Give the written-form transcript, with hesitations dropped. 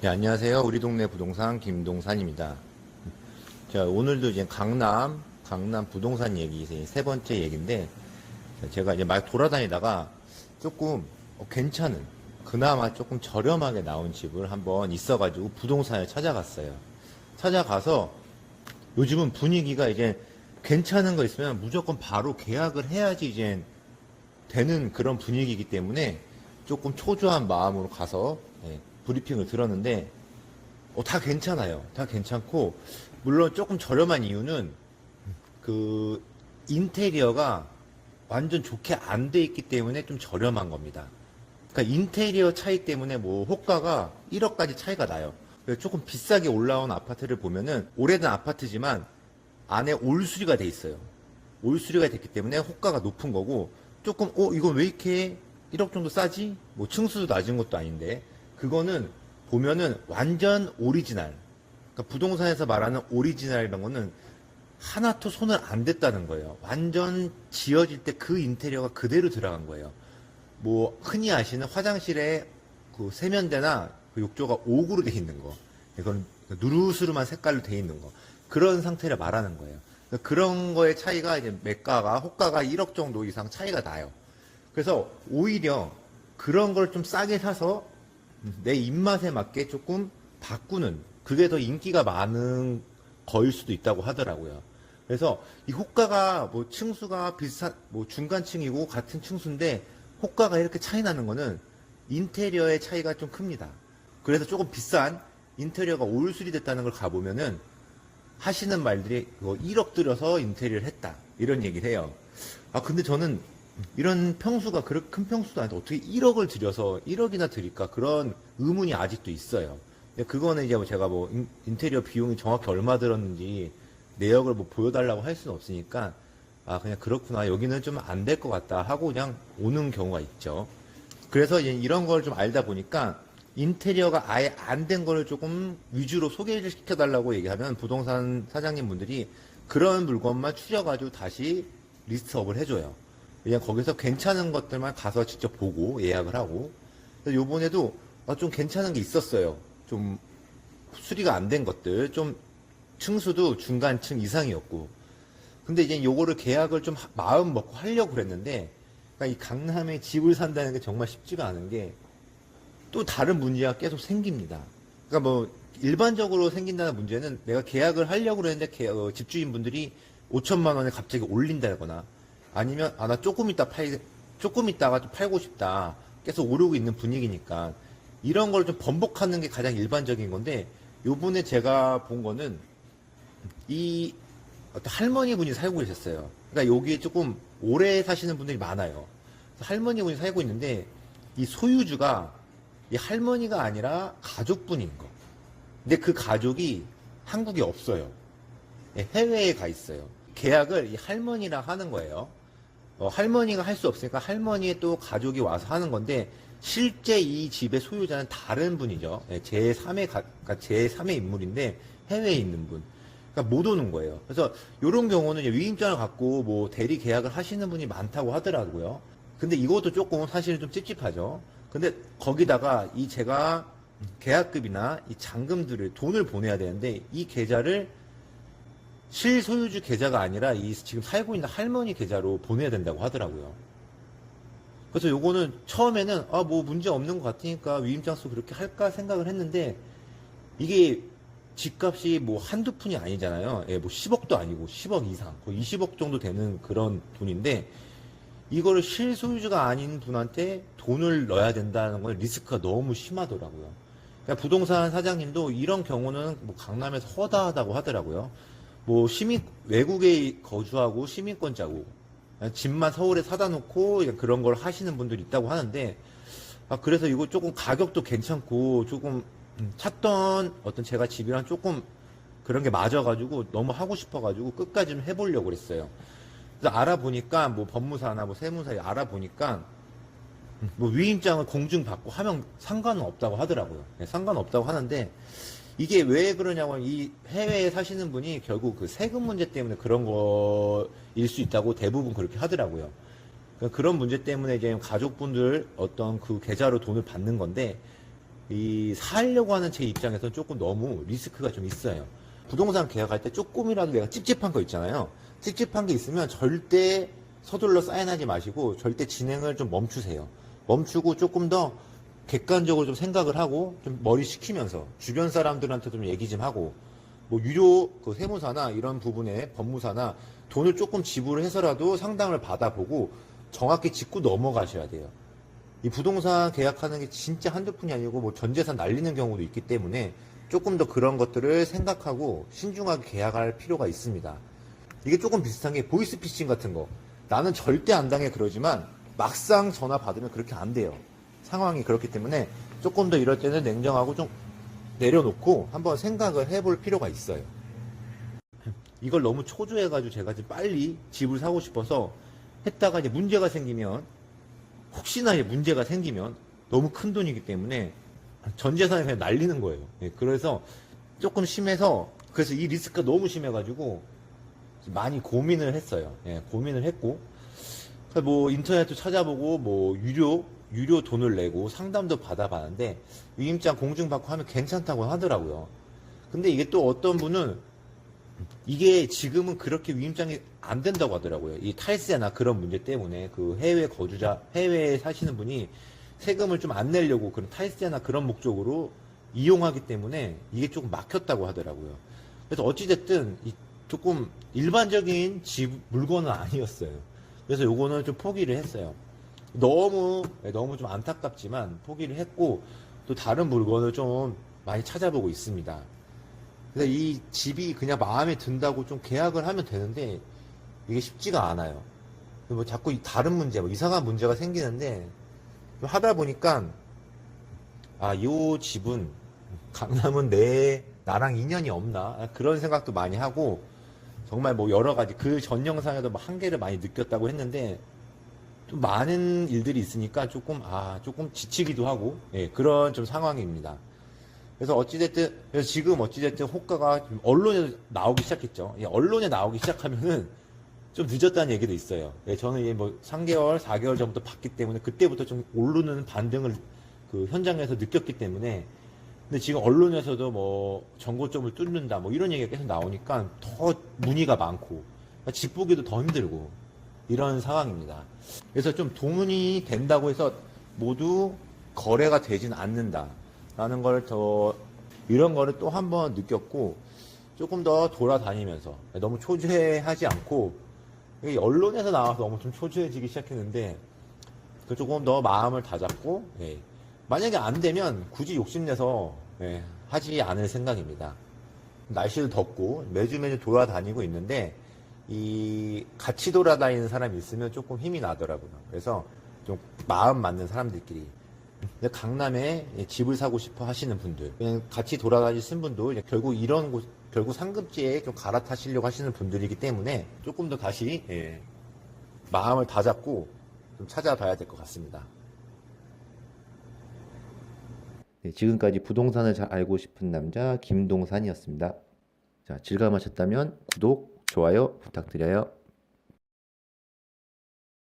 네, 안녕하세요. 우리 동네 부동산 김동산입니다. 자, 오늘도 이제 강남 부동산 얘기, 이제 세 번째 얘기인데, 제가 이제 막 돌아다니다가 조금 괜찮은, 그나마 조금 저렴하게 나온 집을 한번 있어가지고 부동산에 찾아갔어요. 찾아가서 요즘은 분위기가 이제 괜찮은 거 있으면 무조건 바로 계약을 해야지 이제 되는 그런 분위기이기 때문에 조금 초조한 마음으로 가서 브리핑을 들었는데 다 괜찮아요. 다 괜찮고, 물론 조금 저렴한 이유는 그 인테리어가 완전 좋게 안 돼 있기 때문에 좀 저렴한 겁니다. 그러니까 인테리어 차이 때문에 뭐 호가가 1억까지 차이가 나요. 그래서 조금 비싸게 올라온 아파트를 보면은 오래된 아파트지만 안에 올수리가 돼 있어요. 올수리가 됐기 때문에 호가가 높은 거고, 조금 이건 왜 이렇게 1억 정도 싸지? 뭐 층수도 낮은 것도 아닌데, 그거는 보면은 완전 오리지널. 그러니까 부동산에서 말하는 오리지널이라는 거는 하나도 손을 안 댔다는 거예요. 완전 지어질 때 그 인테리어가 그대로 들어간 거예요. 뭐 흔히 아시는 화장실에 그 세면대나 그 욕조가 옥으로 돼 있는 거, 이건 누르스름한 색깔로 돼 있는 거, 그런 상태를 말하는 거예요. 그러니까 그런 거의 차이가 이제 매가가 호가가 1억 정도 이상 차이가 나요. 그래서 오히려 그런 걸 좀 싸게 사서 내 입맛에 맞게 조금 바꾸는, 그게 더 인기가 많은 거일 수도 있다고 하더라고요. 그래서 이 호가가 뭐 층수가 비슷한, 뭐 중간층이고 같은 층수인데 호가가 이렇게 차이 나는 거는 인테리어의 차이가 좀 큽니다. 그래서 조금 비싼 인테리어가 올수리 됐다는 걸 가보면은 하시는 말들이 1억 들여서 인테리어를 했다, 이런 얘기를 해요. 근데 저는 이런 평수가 그렇게 큰 평수도 아닌데 어떻게 1억을 들여서 1억이나 드릴까, 그런 의문이 아직도 있어요. 근데 그거는 이제 뭐 제가 뭐 인테리어 비용이 정확히 얼마 들었는지 내역을 뭐 보여달라고 할 수는 없으니까, 그냥 그렇구나, 여기는 좀 안 될 것 같다 하고 그냥 오는 경우가 있죠. 그래서 이런 걸 좀 알다 보니까 인테리어가 아예 안 된 거를 조금 위주로 소개를 시켜달라고 얘기하면 부동산 사장님 분들이 그런 물건만 추려가지고 다시 리스트업을 해줘요. 그냥 거기서 괜찮은 것들만 가서 직접 보고 예약을 하고. 요번에도 좀 괜찮은 게 있었어요. 좀 수리가 안 된 것들, 좀 층수도 중간층 이상이었고. 근데 이제 요거를 계약을 좀 마음 먹고 하려고 그랬는데, 그러니까 이 강남에 집을 산다는 게 정말 쉽지가 않은 게 또 다른 문제가 계속 생깁니다. 그러니까 뭐 일반적으로 생긴다는 문제는 내가 계약을 하려고 그랬는데 집주인분들이 5천만 원에 갑자기 올린다거나, 아니면 나 조금 있다가 좀 팔고 싶다, 계속 오르고 있는 분위기니까 이런 걸 좀 번복하는 게 가장 일반적인 건데, 요번에 제가 본 거는 이 어떤 할머니 분이 살고 계셨어요. 그러니까 여기에 조금 오래 사시는 분들이 많아요. 할머니 분이 살고 있는데 이 소유주가 이 할머니가 아니라 가족분인 거. 근데 그 가족이 한국에 없어요. 해외에 가 있어요. 계약을 이 할머니랑 하는 거예요. 할머니가 할 수 없으니까 할머니의 또 가족이 와서 하는 건데, 실제 이 집의 소유자는 다른 분이죠. 제3의 인물인데 해외에 있는 분. 그러니까 못 오는 거예요. 그래서 이런 경우는 위임장을 갖고 뭐 대리 계약을 하시는 분이 많다고 하더라고요. 근데 이것도 조금 사실은 좀 찝찝하죠. 근데 거기다가 제가 계약금이나 이 잔금들을 돈을 보내야 되는데, 이 계좌를 실소유주 계좌가 아니라 이 지금 살고 있는 할머니 계좌로 보내야 된다고 하더라고요. 그래서 요거는 처음에는 뭐 문제 없는 것 같으니까 위임장소 그렇게 할까 생각을 했는데, 이게 집값이 뭐 한두 푼이 아니잖아요. 뭐 10억도 아니고 10억 이상, 거의 20억 정도 되는 그런 돈인데, 이거를 실소유주가 아닌 분한테 돈을 넣어야 된다는 건 리스크가 너무 심하더라고요. 그러니까 부동산 사장님도 이런 경우는 뭐 강남에서 허다하다고 하더라고요. 뭐 외국에 거주하고 시민권자고 집만 서울에 사다 놓고 그런 걸 하시는 분들이 있다고 하는데, 그래서 이거 조금 가격도 괜찮고 조금 찾던 어떤 제가 집이랑 조금 그런 게 맞아가지고 너무 하고 싶어가지고 끝까지 좀 해보려고 그랬어요. 그래서 알아보니까 뭐 법무사나 뭐 세무사에 알아보니까 뭐 위임장을 공증받고 하면 상관은 없다고 하더라고요. 상관없다고 하는데, 이게 왜 그러냐고, 이 해외에 사시는 분이 결국 그 세금 문제 때문에 그런 거일 수 있다고 대부분 그렇게 하더라고요. 그러니까 그런 문제 때문에 이제 가족분들 어떤 그 계좌로 돈을 받는 건데, 이 살려고 하는 제 입장에서 조금 너무 리스크가 좀 있어요. 부동산 계약할 때 조금이라도 내가 찝찝한 거 있잖아요. 찝찝한 게 있으면 절대 서둘러 사인하지 마시고 절대 진행을 좀 멈추세요. 멈추고 조금 더 객관적으로 좀 생각을 하고 좀 머리 식히면서 주변 사람들한테 좀 얘기 좀 하고 뭐 유료 그 세무사나 이런 부분에 법무사나 돈을 조금 지불해서라도 상담을 받아보고 정확히 짚고 넘어가셔야 돼요. 이 부동산 계약하는 게 진짜 한두 푼이 아니고 뭐 전 재산 날리는 경우도 있기 때문에 조금 더 그런 것들을 생각하고 신중하게 계약할 필요가 있습니다. 이게 조금 비슷한 게 보이스피싱 같은 거. 나는 절대 안 당해 그러지만 막상 전화 받으면 그렇게 안 돼요. 상황이 그렇기 때문에 조금 더 이럴 때는 냉정하고 좀 내려놓고 한번 생각을 해볼 필요가 있어요. 이걸 너무 초조해가지고 제가 지금 빨리 집을 사고 싶어서 했다가 이제 문제가 생기면 혹시나 이제 문제가 생기면 너무 큰 돈이기 때문에 전 재산을 그냥 날리는 거예요. 예, 그래서 조금 심해서 그래서 이 리스크가 너무 심해가지고 많이 고민을 했어요. 예, 고민을 했고 뭐 인터넷도 찾아보고 뭐 유료 돈을 내고 상담도 받아봤는데 위임장 공증받고 하면 괜찮다고 하더라고요. 근데 이게 또 어떤 분은 이게 지금은 그렇게 위임장이 안 된다고 하더라고요. 이 탈세나 그런 문제 때문에 그 해외 거주자, 해외에 사시는 분이 세금을 좀 안 내려고 그런 탈세나 그런 목적으로 이용하기 때문에 이게 조금 막혔다고 하더라고요. 그래서 어찌됐든 조금 일반적인 집 물건은 아니었어요. 그래서 요거는 좀 포기를 했어요. 너무 좀 안타깝지만 포기를 했고 또 다른 물건을 좀 많이 찾아보고 있습니다. 그래서 이 집이 그냥 마음에 든다고 좀 계약을 하면 되는데 이게 쉽지가 않아요. 뭐 자꾸 다른 문제, 뭐 이상한 문제가 생기는데 하다 보니까 이 집은 강남은 나랑 인연이 없나 그런 생각도 많이 하고 정말 뭐 여러 가지 그 전 영상에도 뭐 한계를 많이 느꼈다고 했는데 좀 많은 일들이 있으니까 조금 지치기도 하고 예, 그런 좀 상황입니다. 그래서 지금 어찌됐든 호가가 좀 언론에 나오기 시작했죠. 예, 언론에 나오기 시작하면은 좀 늦었다는 얘기도 있어요. 예, 저는 이제 뭐 3개월, 4개월 전부터 봤기 때문에 그때부터 좀 오르는 반등을 그 현장에서 느꼈기 때문에 근데 지금 언론에서도 뭐 정고점을 뚫는다 뭐 이런 얘기가 계속 나오니까 더 문의가 많고 집 보기도 더 힘들고 이런 상황입니다. 그래서 좀 돈이 된다고 해서 모두 거래가 되진 않는다라는 걸 이런 거를 또 한 번 느꼈고 조금 더 돌아다니면서 너무 초조해하지 않고 언론에서 나와서 너무 좀 초조해지기 시작했는데 조금 더 마음을 다잡고 예. 만약에 안 되면 굳이 욕심내서 예, 하지 않을 생각입니다. 날씨도 덥고 매주 돌아다니고 있는데 같이 돌아다니는 사람이 있으면 조금 힘이 나더라고요. 그래서 좀 마음 맞는 사람들끼리 강남에 집을 사고 싶어 하시는 분들 그냥 같이 돌아다니시는 분도 결국 결국 상급지에 좀 갈아타시려고 하시는 분들이기 때문에 조금 더 다시 마음을 다잡고 좀 찾아봐야 될 것 같습니다. 네, 지금까지 부동산을 잘 알고 싶은 남자 김동산이었습니다. 자, 즐거움하셨다면 구독, 좋아요 부탁드려요.